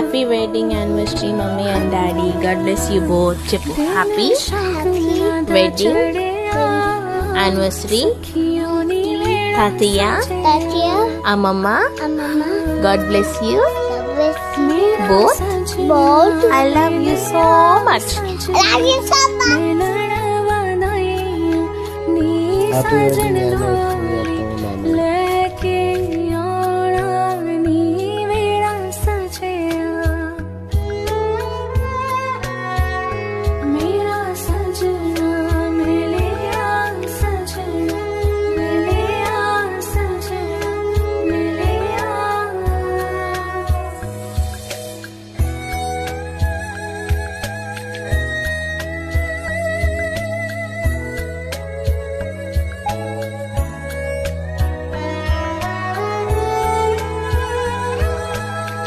Happy wedding anniversary mummy and daddy. God bless you both. చెప్పు happy wedding anniversary తాతయ్య అమ్మమ్మ. God bless you both. I love you so much. Happy wedding anniversary.